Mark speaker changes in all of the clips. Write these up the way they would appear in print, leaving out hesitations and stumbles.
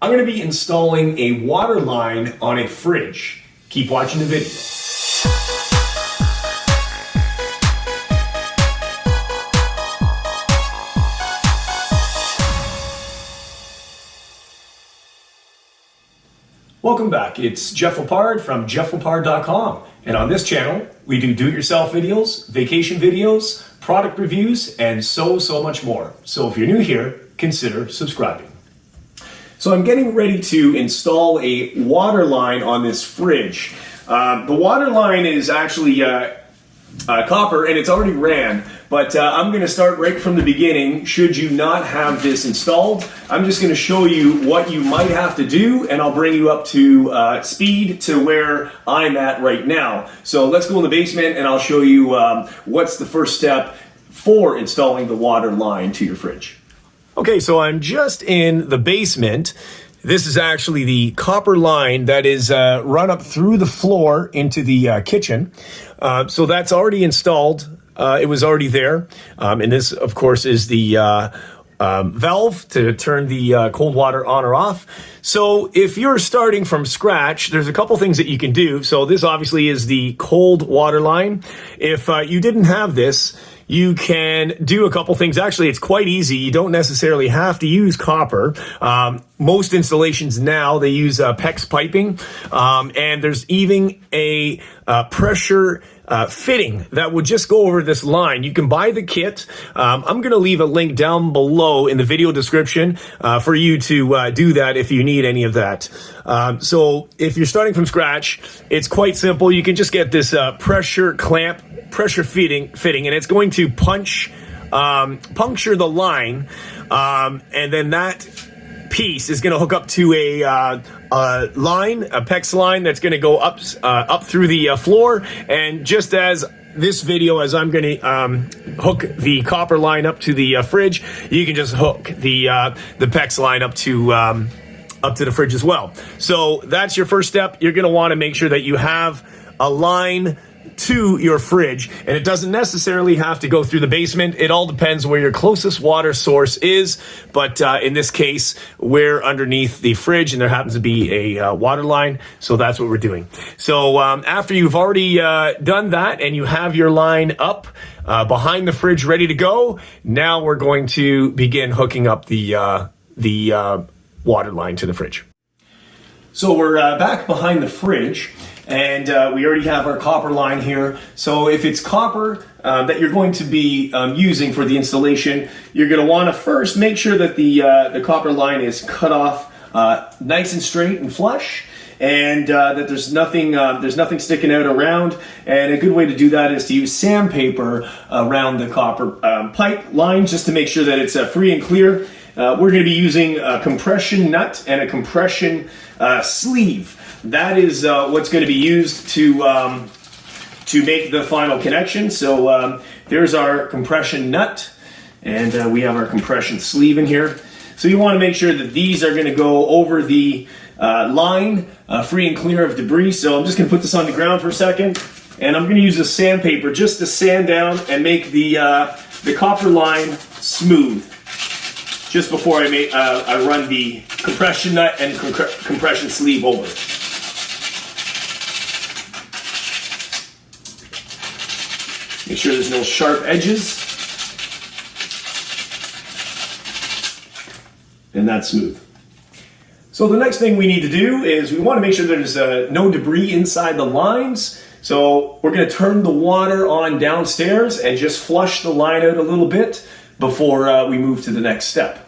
Speaker 1: I'm going to be installing a water line on a fridge. Keep watching the video. Welcome back. It's Jeff Lepard from jefflepard.com. And on this channel, we do do-it-yourself videos, vacation videos, product reviews, and so much more. So if you're new here, consider subscribing. So I'm getting ready to install a water line on this fridge. The water line is actually copper and it's already ran, but I'm going to start right from the beginning. Should you not have this installed, I'm just going to show you what you might have to do, and I'll bring you up to speed to where I'm at right now. So let's go in the basement and I'll show you what's the first step for installing the water line to your fridge. Okay, so I'm just in the basement. This is actually the copper line that is run up through the floor into the kitchen. So that's already installed. It was already there. And this, of course, is the valve to turn the cold water on or off. So if you're starting from scratch, there's a couple things that you can do. So this obviously is the cold water line. If you didn't have this, you can do a couple things. Actually, it's quite easy. You don't necessarily have to use copper. Most installations now, they use PEX piping. And there's even a pressure fitting that would just go over this line. You can buy the kit. I'm going to leave a link down below in the video description for you to do that if you need any of that. So if you're starting from scratch, it's quite simple. You can just get this pressure clamp, pressure fitting, and it's going to puncture the line, and then that piece is going to hook up to a line, a PEX line that's going to go up through the floor. And just as this video, as I'm going to hook the copper line up to the fridge, you can just hook the PEX line up to the fridge as well. So that's your first step. You're going to want to make sure that you have a line to your fridge, and it doesn't necessarily have to go through the basement. It all depends where your closest water source is, but in this case, we're underneath the fridge and there happens to be a water line, so that's what we're doing. So after you've already done that and you have your line up behind the fridge ready to go, now we're going to begin hooking up the water line to the fridge. So we're back behind the fridge, and we already have our copper line here. So if it's copper that you're going to be using for the installation, you're going to want to first make sure that the copper line is cut off nice and straight and flush, and that there's nothing sticking out around. And a good way to do that is to use sandpaper around the copper pipe line, just to make sure that it's free and clear. We're going to be using a compression nut and a compression sleeve. That is what's going to be used to make the final connection. So there's our compression nut, and we have our compression sleeve in here. So you want to make sure that these are going to go over the line, free and clear of debris. So I'm just going to put this on the ground for a second, and I'm going to use the sandpaper just to sand down and make the copper line smooth, just before I run the compression nut and compression sleeve over it. Make sure there's no sharp edges. And that's smooth. So the next thing we need to do is we want to make sure there's no debris inside the lines. So we're going to turn the water on downstairs and just flush the line out a little bit before we move to the next step.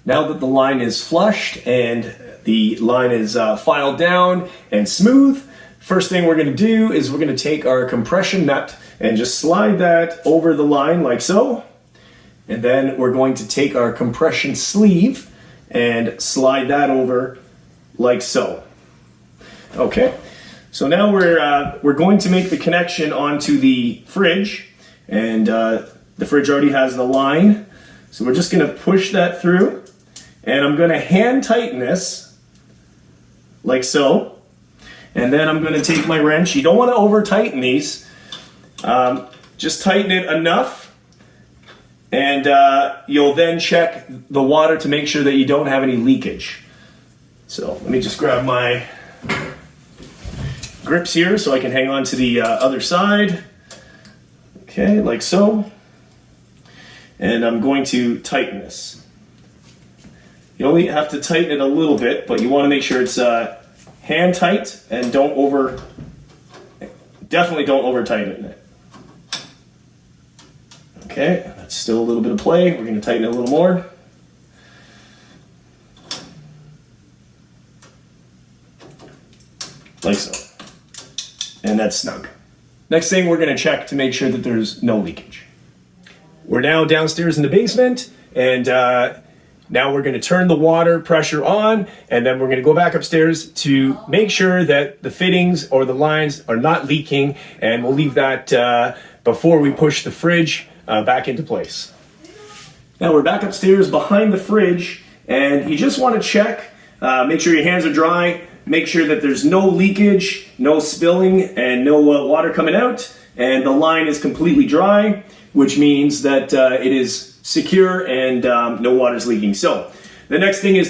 Speaker 1: Now that the line is flushed and the line is filed down and smooth, first thing we're going to do is we're going to take our compression nut and just slide that over the line like so. And then we're going to take our compression sleeve and slide that over like so. Okay, so now we're going to make the connection onto the fridge, and the fridge already has the line. So we're just going to push that through. And I'm going to hand tighten this like so. And then I'm going to take my wrench. You don't want to over tighten these. Just tighten it enough. And you'll then check the water to make sure that you don't have any leakage. So let me just grab my grips here so I can hang on to the other side. Okay, like so. And I'm going to tighten this. You only have to tighten it a little bit, but you want to make sure it's hand tight and definitely don't over tighten it. Okay, that's still a little bit of play. We're going to tighten it a little more. Like so. And that's snug. Next thing, we're going to check to make sure that there's no leakage. We're now downstairs in the basement, and now we're going to turn the water pressure on, and then we're going to go back upstairs to make sure that the fittings or the lines are not leaking, and we'll leave that before we push the fridge back into place. Now we're back upstairs behind the fridge, and you just want to check, make sure your hands are dry, make sure that there's no leakage, no spilling, and no water coming out, and the line is completely dry, which means that it is secure and no water's leaking. So the next thing is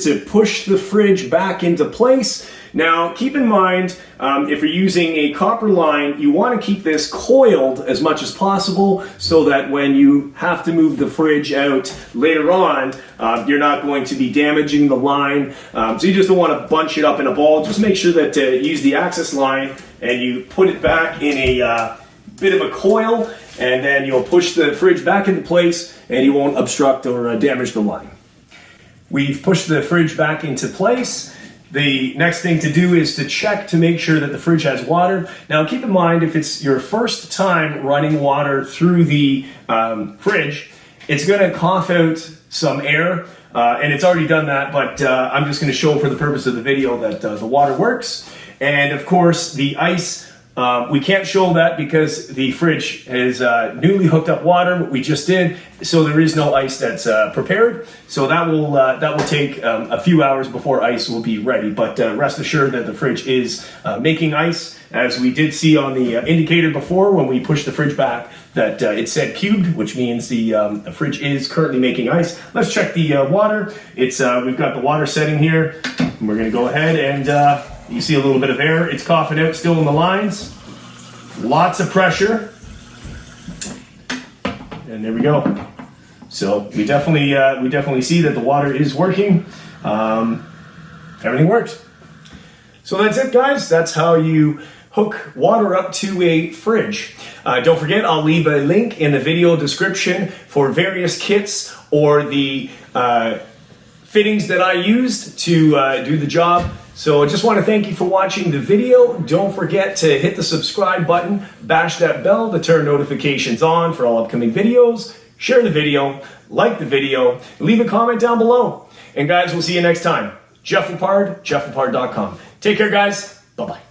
Speaker 1: to push the fridge back into place. Now keep in mind, if you're using a copper line, you want to keep this coiled as much as possible so that when you have to move the fridge out later on, you're not going to be damaging the line. So you just don't want to bunch it up in a ball. Just make sure that you use the access line and you put it back in a bit of a coil, and then you'll push the fridge back into place and you won't obstruct or damage the line. We've pushed the fridge back into place. The next thing to do is to check to make sure that the fridge has water. Now keep in mind, if it's your first time running water through the fridge, it's going to cough out some air, and it's already done that, but I'm just going to show for the purpose of the video that the water works. And of course the ice, we can't show that because the fridge has newly hooked up water, what we just did, so there is no ice that's prepared. So that will take a few hours before ice will be ready. But rest assured that the fridge is making ice, as we did see on the indicator before when we pushed the fridge back, that it said cubed, which means the fridge is currently making ice. Let's check the water. It's we've got the water setting here, and we're going to go ahead and you see a little bit of air. It's coughing out still in the lines. Lots of pressure. And there we go. So we definitely see that the water is working. Everything works. So that's it, guys. That's how you hook water up to a fridge. Don't forget, I'll leave a link in the video description for various kits or the fittings that I used to do the job. So I just want to thank you for watching the video. Don't forget to hit the subscribe button, bash that bell to turn notifications on for all upcoming videos, share the video, like the video, leave a comment down below. And guys, we'll see you next time. Jeff Lepard, jefflepard.com. Take care, guys. Bye-bye.